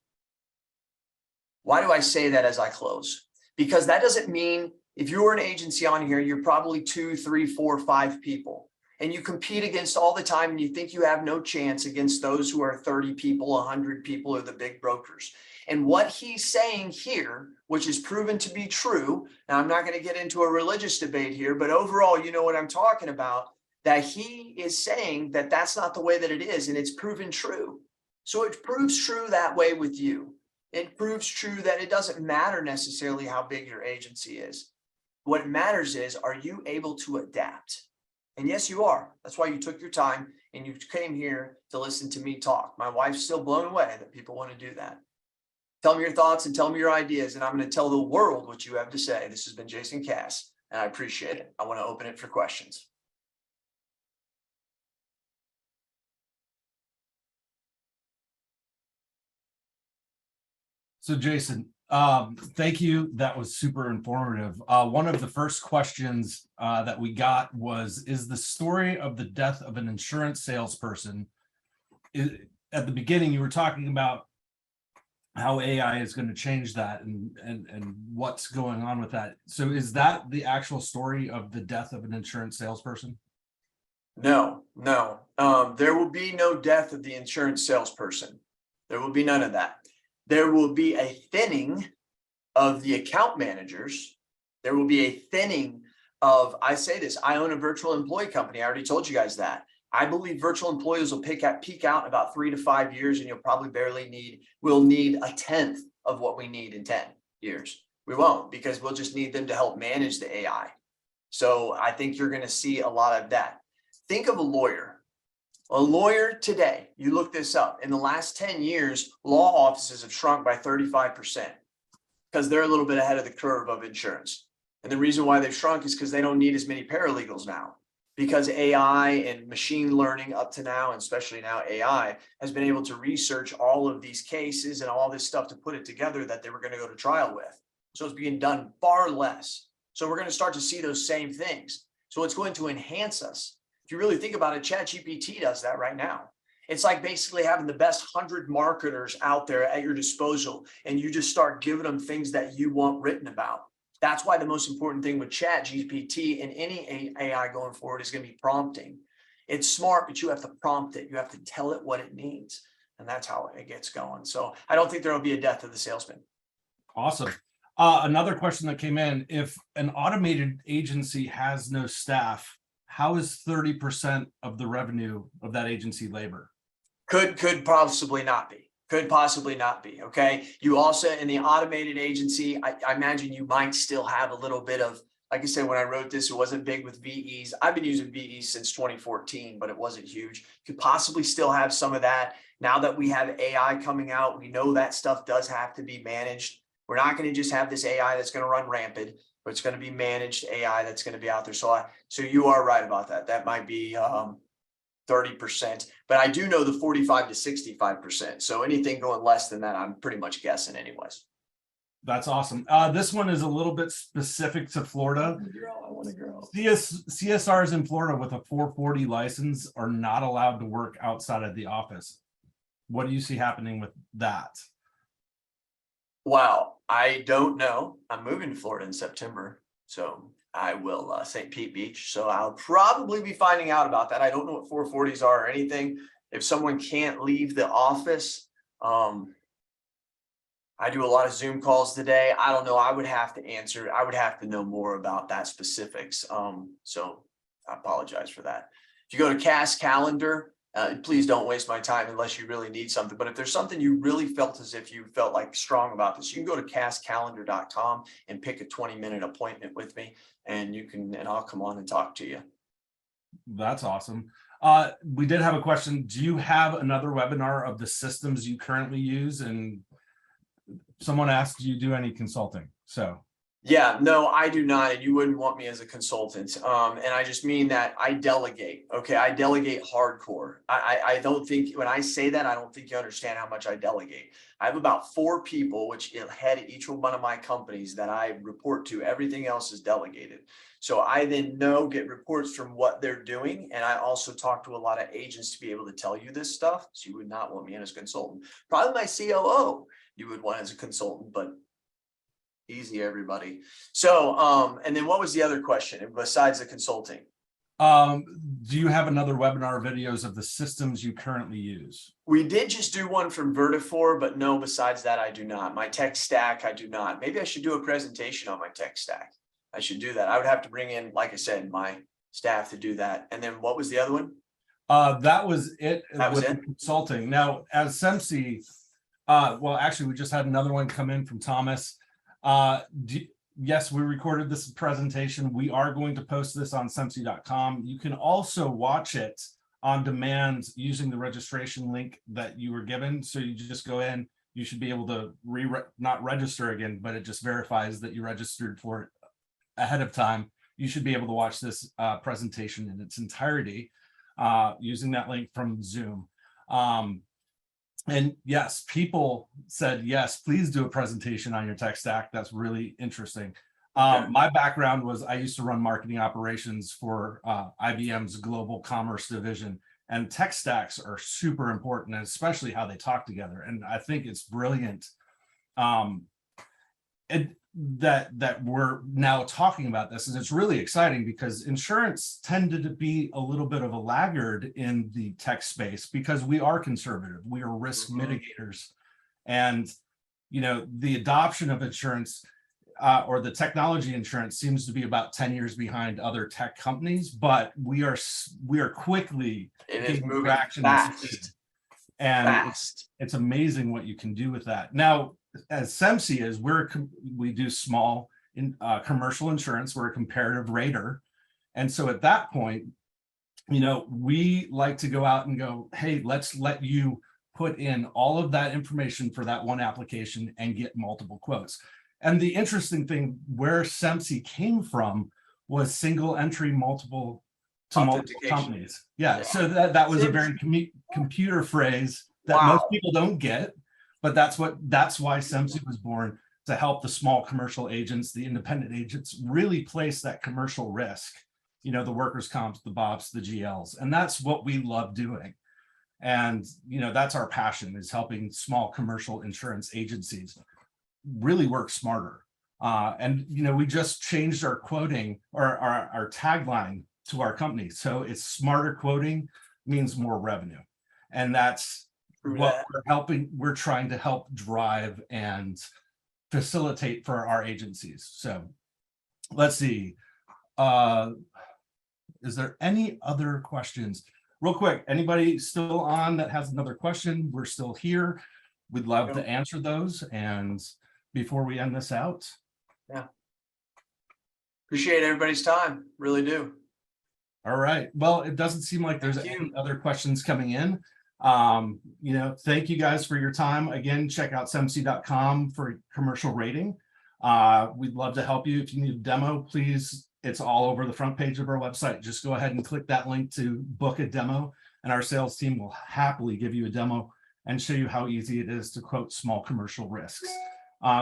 Why do I say that as I close? Because that doesn't mean if you're an agency on here, you're probably 2, 3, 4, 5 people, and you compete against all the time and you think you have no chance against those who are 30 people, 100 people, or the big brokers. And what he's saying here, which is proven to be true, now I'm not going to get into a religious debate here, but overall, you know what I'm talking about, that he is saying that that's not the way that it is, and it's proven true. So it proves true that way with you. It proves true that it doesn't matter necessarily how big your agency is. What matters is, are you able to adapt? And yes, you are. That's why you took your time and you came here to listen to me talk. My wife's still blown away that people want to do that. Tell me your thoughts and tell me your ideas, and I'm going to tell the world what you have to say. This has been Jason Cass, and I appreciate it. I want to open it for questions. So Jason, thank you. That was super informative. One of the first questions that we got was, is the story of the death of an insurance salesperson? At the beginning, you were talking about how AI is going to change that and what's going on with that. So is that the actual story of the death of an insurance salesperson? No. There will be no death of the insurance salesperson. There will be none of that. There will be a thinning of the account managers. There will be a thinning of, I say this, I own a virtual employee company. I already told you guys that. I believe virtual employees will peak out in about 3 to 5 years, and you'll probably we'll need a tenth of what we need in 10 years. We won't, because we'll just need them to help manage the AI. So I think you're going to see a lot of that. Think of a lawyer. A lawyer today, you look this up, in the last 10 years, law offices have shrunk by 35% because they're a little bit ahead of the curve of insurance. And the reason why they've shrunk is because they don't need as many paralegals now, because AI and machine learning up to now, and especially now AI, has been able to research all of these cases and all this stuff to put it together that they were going to go to trial with. So it's being done far less. So we're going to start to see those same things. So it's going to enhance us. If you really think about it, ChatGPT does that right now. It's like basically having the best 100 marketers out there at your disposal, and you just start giving them things that you want written about. That's why the most important thing with ChatGPT and any AI going forward is going to be prompting. It's smart, but you have to prompt it. You have to tell it what it needs. And that's how it gets going. So I don't think there will be a death of the salesman. Awesome. Another question that came in, if an automated agency has no staff, how is 30% of the revenue of that agency labor? Could possibly not be. Could possibly not be. Okay. You also, in the automated agency, I imagine you might still have a little bit of, like I said, when I wrote this, it wasn't big with VEs. I've been using VEs since 2014, but it wasn't huge. Could possibly still have some of that. Now that we have AI coming out, we know that stuff does have to be managed. We're not going to just have this AI that's going to run rampant, but it's going to be managed AI that's going to be out there. So you are right about that. That might be 30%, but I do know the 45 to 65%. So anything going less than that, I'm pretty much guessing anyways. That's awesome. This one is a little bit specific to Florida. I want to grow. CSRs in Florida with a 440 license are not allowed to work outside of the office. What do you see happening with that? Wow, I don't know. I'm moving to Florida in September, so I will St. Pete Beach. So I'll probably be finding out about that. I don't know what 440s are or anything. If someone can't leave the office, I do a lot of Zoom calls today. I don't know. I would have to answer. I would have to know more about that specifics. So I apologize for that. If you go to Cass Calendar, please don't waste my time unless you really need something. But if there's something you really felt as if you felt like strong about this, you can go to casscalendar.com and pick a 20-minute appointment with me, and I'll come on and talk to you. That's awesome. We did have a question. Do you have another webinar of the systems you currently use? And someone asked, do you do any consulting? So yeah, no, I do not. And you wouldn't want me as a consultant. And I just mean that I delegate. Okay. I delegate hardcore. I don't think, when I say that, I don't think you understand how much I delegate. I have about 4 people, which head each one of my companies that I report to. Everything else is delegated. So I then get reports from what they're doing. And I also talk to a lot of agents to be able to tell you this stuff. So you would not want me as a consultant. Probably my COO. you would want as a consultant, but easy, everybody. So, and then what was the other question besides the consulting? Do you have another webinar videos of the systems you currently use? We did just do one from Vertifor, but no, besides that, I do not. My tech stack, I do not. Maybe I should do a presentation on my tech stack. I should do that. I would have to bring in, like I said, my staff to do that. And then what was the other one? That was it. That was with it? Consulting. Now, as Semsee, well, actually, we just had another one come in from Thomas. Yes, we recorded this presentation. We are going to post this on semsee.com. You can also watch it on demand using the registration link that you were given. So you just go in, you should be able to not register again, but it just verifies that you registered for it ahead of time. You should be able to watch this presentation in its entirety using that link from Zoom. And yes, people said, yes, please do a presentation on your tech stack. That's really interesting. Okay. My background was I used to run marketing operations for IBM's global commerce division, and tech stacks are super important, and especially how they talk together. And I think it's brilliant that we're now talking about this, and it's really exciting because insurance tended to be a little bit of a laggard in the tech space because we are conservative, we are risk mitigators, and the adoption of insurance or the technology insurance seems to be about 10 years behind other tech companies, but we are quickly It is moving traction fast. and it's amazing what you can do with that. Now, as Semsee is, we do small commercial insurance. We're a comparative rater, and so at that point, we like to go out and go, hey, let's let you put in all of that information for that one application and get multiple quotes. And the interesting thing where Semsee came from was single entry multiple companies. Yeah. So that was a very computer phrase that most people don't get. But that's why Semsee was born, to help the small commercial agents, the independent agents, really place that commercial risk, the workers' comps, the BOPs, the GLs. And that's what we love doing. And, that's our passion, is helping small commercial insurance agencies really work smarter. And, we just changed our quoting or our tagline to our company. So it's smarter quoting means more revenue. And that's what we're trying to help drive and facilitate for our agencies. So let's see. Is there any other questions? Real quick, anybody still on that has another question? We're still here. We'd love to answer those. And before we end this out. Yeah. Appreciate everybody's time. Really do. All right. Well, it doesn't seem like there's any other questions coming in. Thank you guys for your time. Again, check out semsee.com for commercial rating. We'd love to help you. If you need a demo, please, it's all over the front page of our website. Just go ahead and click that link to book a demo, and our sales team will happily give you a demo and show you how easy it is to quote small commercial risks.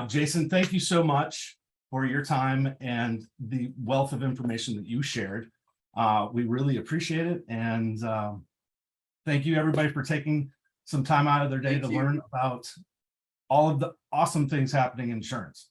Jason, thank you so much for your time and the wealth of information that you shared. We really appreciate it. And thank you, everybody, for taking some time out of their day to learn about all of the awesome things happening in insurance.